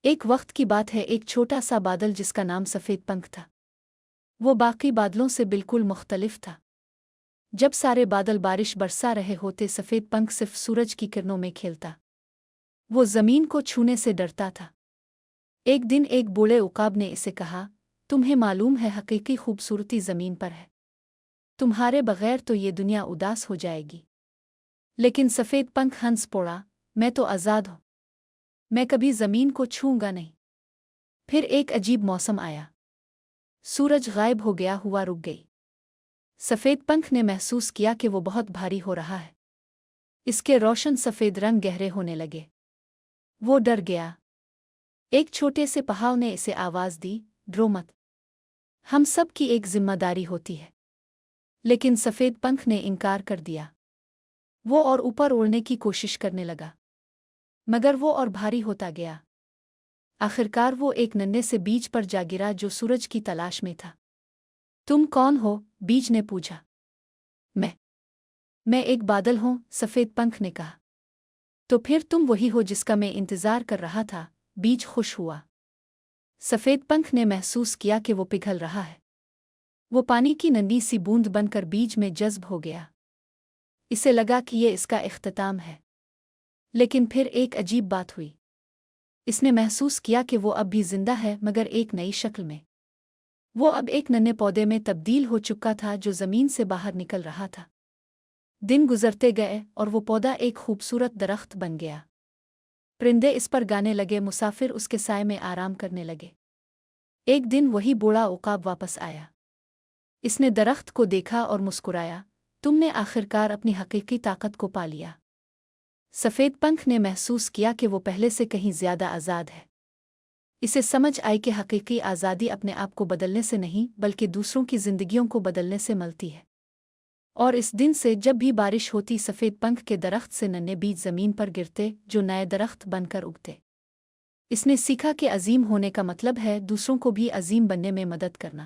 ایک وقت کی بات ہے، ایک چھوٹا سا بادل جس کا نام سفید پنکھ تھا۔ وہ باقی بادلوں سے بالکل مختلف تھا۔ جب سارے بادل بارش برسا رہے ہوتے، سفید پنکھ صرف سورج کی کرنوں میں کھیلتا۔ وہ زمین کو چھونے سے ڈرتا تھا۔ ایک دن ایک بوڑھے عقاب نے اسے کہا، تمہیں معلوم ہے حقیقی خوبصورتی زمین پر ہے، تمہارے بغیر تو یہ دنیا اداس ہو جائے گی۔ لیکن سفید پنکھ ہنس پڑا، میں تو آزاد ہوں، میں کبھی زمین کو چھوں گا نہیں۔ پھر ایک عجیب موسم آیا، سورج غائب ہو گیا، ہوا رک گئی۔ سفید پنکھ نے محسوس کیا کہ وہ بہت بھاری ہو رہا ہے، اس کے روشن سفید رنگ گہرے ہونے لگے۔ وہ ڈر گیا۔ ایک چھوٹے سے پہاڑ نے اسے آواز دی، ڈرو مت، ہم سب کی ایک ذمہ داری ہوتی ہے۔ لیکن سفید پنکھ نے انکار کر دیا۔ وہ اور اوپر اڑنے کی کوشش کرنے لگا، مگر وہ اور بھاری ہوتا گیا۔ آخرکار وہ ایک ننھے سے بیج پر جا گرا جو سورج کی تلاش میں تھا۔ تم کون ہو؟ بیج نے پوچھا۔ میں ایک بادل ہوں، سفید پنکھ نے کہا۔ تو پھر تم وہی ہو جس کا میں انتظار کر رہا تھا، بیج خوش ہوا۔ سفید پنکھ نے محسوس کیا کہ وہ پگھل رہا ہے۔ وہ پانی کی ننھی سی بوند بن کر بیج میں جذب ہو گیا۔ اسے لگا کہ یہ اس کا اختتام ہے۔ لیکن پھر ایک عجیب بات ہوئی۔ اس نے محسوس کیا کہ وہ اب بھی زندہ ہے، مگر ایک نئی شکل میں۔ وہ اب ایک ننھے پودے میں تبدیل ہو چکا تھا جو زمین سے باہر نکل رہا تھا۔ دن گزرتے گئے اور وہ پودا ایک خوبصورت درخت بن گیا۔ پرندے اس پر گانے لگے، مسافر اس کے سائے میں آرام کرنے لگے۔ ایک دن وہی بوڑھا عقاب واپس آیا۔ اس نے درخت کو دیکھا اور مسکرایا، تم نے آخرکار اپنی حقیقی طاقت کو پا لیا۔ سفید پنکھ نے محسوس کیا کہ وہ پہلے سے کہیں زیادہ آزاد ہے۔ اسے سمجھ آئی کہ حقیقی آزادی اپنے آپ کو بدلنے سے نہیں بلکہ دوسروں کی زندگیوں کو بدلنے سے ملتی ہے۔ اور اس دن سے جب بھی بارش ہوتی، سفید پنکھ کے درخت سے ننھے بیج زمین پر گرتے جو نئے درخت بن کر اگتے۔ اس نے سیکھا کہ عظیم ہونے کا مطلب ہے دوسروں کو بھی عظیم بننے میں مدد کرنا۔